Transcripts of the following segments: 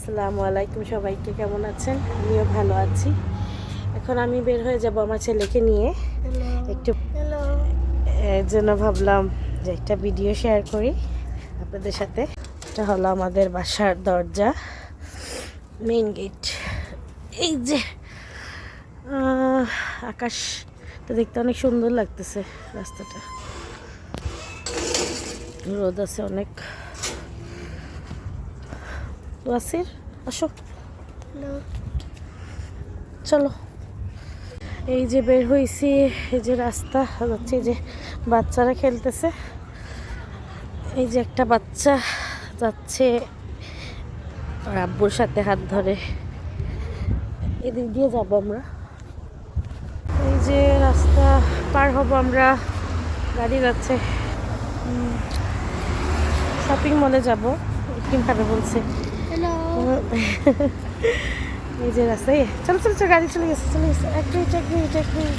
আসসালামু আলাইকুম, সবাইকে কেমন আছেন? আমিও ভালো আছি। এখন আমি বের হয়ে যাব আমার ছেলেকে নিয়ে একটু। এর জন্য ভাবলাম যে একটা ভিডিও শেয়ার করি আপনাদের সাথে। এটা হলো আমাদের বাসার দরজা, মেইন গেট। এই যে আকাশটা দেখতে অনেক সুন্দর লাগতেছে, রাস্তাটা রোদ আছে অনেক। ওয়াসির আসো, চলো। এই যে বের হয়েছি, এই যে রাস্তা যাচ্ছে, এই যে বাচ্চারা খেলতেছে। এই যে একটা বাচ্চা যাচ্ছে ওর আব্বুর সাথে হাত ধরে, এদিক দিয়ে যাবো আমরা। এই যে রাস্তা পার হব আমরা, গাড়ি যাচ্ছে। শপিং মলে যাবো, আইসক্রিম খাবে বলছে। এই যে রাস্তায়, চলো চলো চলো, গাড়ি চলে গেছে চলে গেছে। এক মিনিট এক মিনিট এক মিনিট,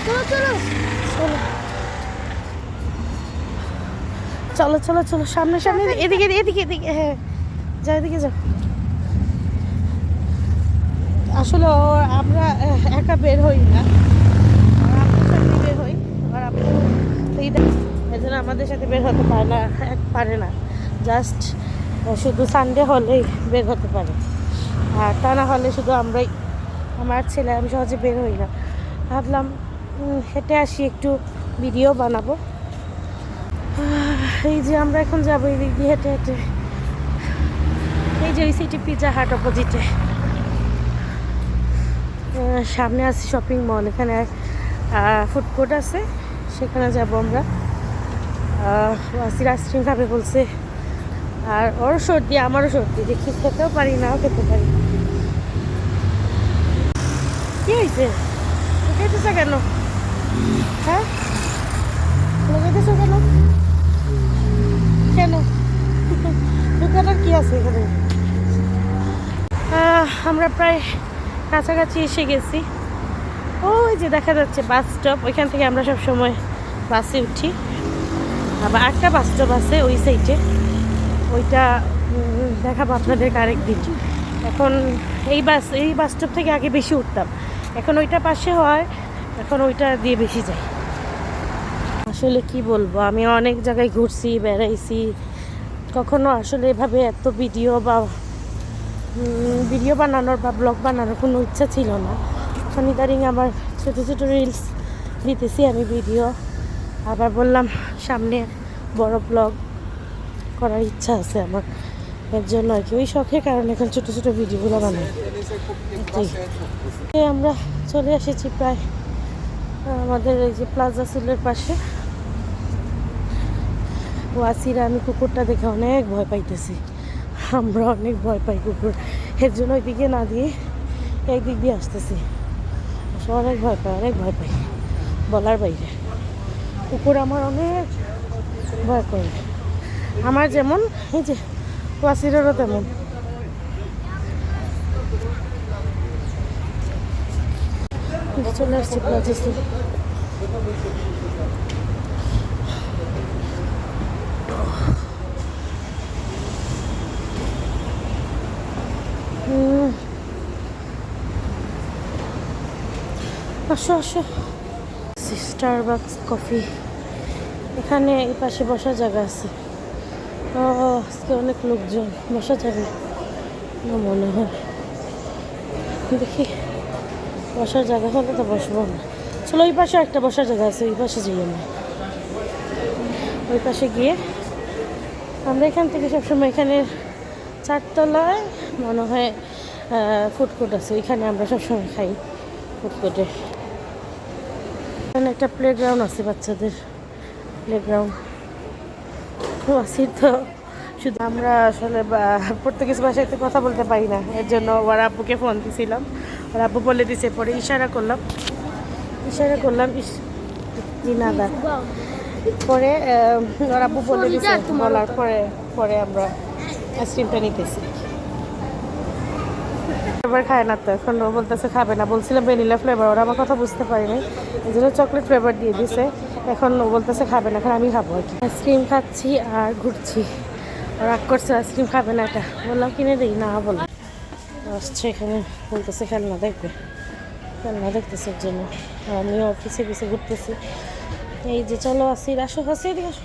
চলো চলো চলো চলো চলো চলো, সামনে সামনে, এদিকে এদিকে এদিকে, হ্যাঁ যাও এদিকে যাও। আসলে আমরা একা বের হই না, আপুর সাথে বের হই। আর আপু এই জন্য আমাদের সাথে বের হতে পারে না। জাস্ট শুধু সানডে হলেই বের হতে পারে, আর তা না হলে শুধু আমরাই, আমার ছেলে, আমি সহজে বের হই না। ভাবলাম হেঁটে আসি, একটু ভিডিও বানাবো। এই যে আমরা এখন যাবো এই দিক দিয়ে হেঁটে হেঁটে। এই যে ওই সিটি পিৎজা হাট অপোজিটে, সামনে আছে শপিং মল, এখানে ফুড কোর্ট আছে, সেখানে যাব আমরা। ওয়াসির আইসক্রিম খাবে বলছে, আর ওর সর্দি, আমারও সর্দি, দেখি খেতেও পারি, নাও খেতে পারি। কি হয়েছে, খেতেছ কেন? হ্যাঁ খেতেছ কেন কেন? দোকানের কি আছে এখানে? আমরা প্রায় কাছাকাছি এসে গেছি। ওই যে দেখা যাচ্ছে বাস স্টপ, ওইখান থেকে আমরা সব সময় বাসে উঠি। আবার একটা বাস স্টপ আছে ওই সাইডে, ওইটা দেখাবো আপনাদেরকে আরেকদিন। এখন এই বাস স্টপ থেকে আগে বেশি উঠতাম, এখন ওইটা পাশে হয়, এখন ওইটা দিয়ে বেশি যাই। আসলে কি বলবো, আমি অনেক জায়গায় ঘুরছি, বেড়াইছি, কখনো আসলে এভাবে এত ভিডিও বানানোর বা ব্লগ বানানোর কোনো ইচ্ছা ছিল না। এখন ইদারিং আমার ছোটো ছোটো রিলস দিতেছি আমি, ভিডিও। আবার বললাম সামনে বড় ব্লগ করার ইচ্ছা আছে আমার, এর জন্য আর কি, ওই শখের কারণে এখন ছোটো ছোটো ভিডিওগুলো বানাই। আমরা চলে এসেছি প্রায় আমাদের এই যে প্লাজা সুলের পাশে। ওয়াসিরা, আমি কুকুরটা দেখে অনেক ভয় পাইতেছি, আমরা অনেক ভয় পাই কুকুর, এর জন্য ওই দিকে না দিয়ে এই দিক দিয়ে আসতেছি। অনেক ভয় পাই, বলার বাইরে। কুকুর আমার অনেক ভয় করে, আমার যেমন, এই যে ওয়াসিরেরও তেমন। চলে আসছি প্লাজা সুল। আসো আসো, স্টারবাকস কফি, এখানে এই পাশে বসার জায়গা আছে। আজকে অনেক লোকজন, বসা যাবে না মনে হয়, দেখি বসার জায়গা হলে তো বসবো না। চলো ওই পাশে একটা বসার জায়গা আছে, ওই পাশে যাই আমরা। ওই পাশে গিয়ে আমরা এখান থেকে সবসময়, এখানে 4 তলায় মনে হয় ফুড কোর্ট আছে, ওইখানে আমরা সবসময় খাই ফুড কোর্টে। এখানে একটা প্লেগ্রাউন্ড আছে, বাচ্চাদের প্লেগ্রাউন্ড। ওয়াসির তো শুধু, আমরা আসলে পর্তুগিজ ভাষাতে কথা বলতে পারি না, এর জন্য ওর আব্বুকে ফোন দিয়েছিলাম, ওর আব্বু বলে দিছে, পরে ইশারা করলাম জিনাদা, পরে ওর আব্বু বলে দিছে, বলার পরে আমরা আইসক্রিমটা নিতেছি। ফ্লেভার খায় না তো, এখন ও বলতেছে খাবে না, বলছিলাম ভ্যানিলা ফ্লেভার, ওরা আমার কথা বুঝতে পারি নাই, এই জন্য চকলেট ফ্লেভার দিয়ে দিছে। এখন ও বলতেছে খাবে না, এখন আমি খাবো আর কি। আইসক্রিম খাচ্ছি আর ঘুরছি, রাগ করছে আইসক্রিম খাবে না, এটা বললাম কিনে দিই না বলে আসছে এখানে, বলতেছে খেলনা দেখবে, খেলনা দেখতেছে ওর জন্য। আর আমিও পিছিয়ে পিছিয়ে ঘুরতেছি। এই যে চলো আসির, আসো আসি, এদিকে আসো।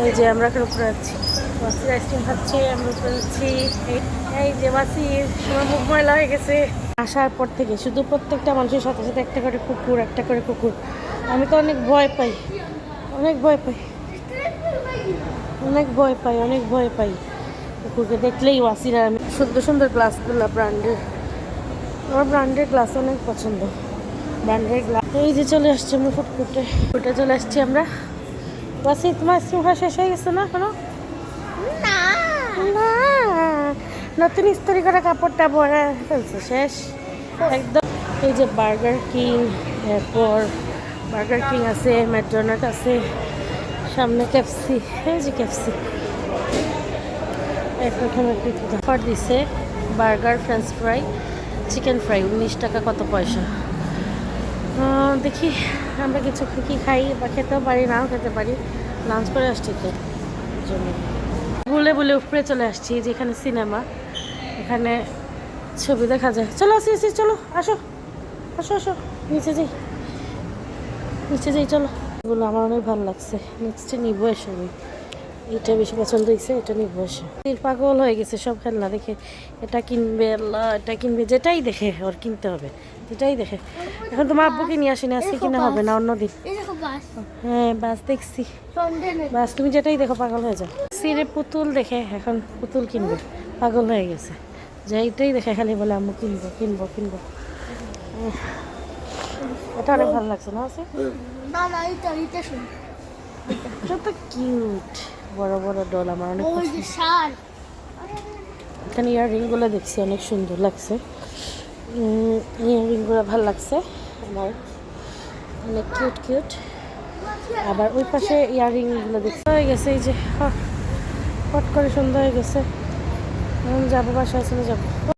এই যে আমরা এখন উপরে যাচ্ছি, বাসির আইসক্রিম খাচ্ছি, আমরা উপরে যাচ্ছি। এই যে বাসির আমার মুখ ময়লা হয়ে গেছে আসার পর থেকে, শুধু প্রত্যেকটা মানুষের সাথে সাথে একটা করে কুকুর, একটা করে কুকুর। আমি তো অনেক ভয় পাই, অনেক ভয় পাই, অনেক ভয় পাই, অনেক ভয় পাই কুকুরকে দেখলেই। ওয়াসিরা আমি সুন্দর সুন্দর গ্লাসগুলো ব্র্যান্ডের, আমার ব্র্যান্ডের গ্লাস অনেক পছন্দ, ব্র্যান্ডের গ্লাস। এই যে চলে আসছি আমরা ফুটফুটে, ফুটে চলে আসছি আমরা। ওয়াসি তোমার আইসক্রিম খাওয়া শেষ হয়ে গেছে না এখনো? না না, নতুন ইস্ত্রি করা কাপড়টা পরে ফেলছে, শেষ একদম। এই যে বার্গার কিং, এরপর বার্গার কিং আছে, ম্যাকডোনাল্ড আছে, সামনে কেএফসি, এই যে কেএফসি। এখানে অফার দিছে burger, French fry, chicken fry 19 টাকা কত পয়সা। দেখি আমরা কিছু কি খাই, বা খেতেও পারি, নাও খেতে পারি। লাঞ্চ করে আসছি তো জন্য বলে বলে উপরে চলে আসছি, যেখানে সিনেমা, এখানে ছবি দেখা যায়। চলো আসি আসি, চলো আসো আসো আসো, নিচে যাই, নিচে যাই চলো। এগুলো আমার অনেক ভালো লাগছে, নেক্সটে নিবো এসে। আমি এটা বেশি পছন্দ হয়েছে, এটা নিবো এসে। পাগল হয়ে গেছে সব খেলনা দেখে, এটা কিনবে আল্লাহ, এটা কিনবে, যেটাই দেখে ওর কিনতে হবে, যেটাই দেখে। এখন তোমার আব্বুকে নিয়ে আসেনি, আজকে কিনা হবে না অন্যদিন। হ্যাঁ বাস দেখছি, বাস তুমি যেটাই দেখো পাগল হয়ে যাও। সিরে পুতুল দেখে এখন পুতুল কিনবে, পাগল হয়ে গেছে, যেটাই দেখে খালি বলে আম্মু কিনবো কিনবো কিনবো। এটা অনেক ভালো লাগছে না? আছে এটা তো কিউট, বড় বড় ডল, আমার অনেক পছন্দ। এখানে ইয়াররিংগুলো দেখছি অনেক সুন্দর লাগছে, ইয়াররিংগুলো ভালো লাগছে আমার, অনেক কিউট কিউট। আবার ওই পাশে ইয়াররিংগুলো দেখছি হয়ে গেছে, এই যে হট করে সুন্দর হয়ে গেছে। যাবো বাসায় চলে যাবো।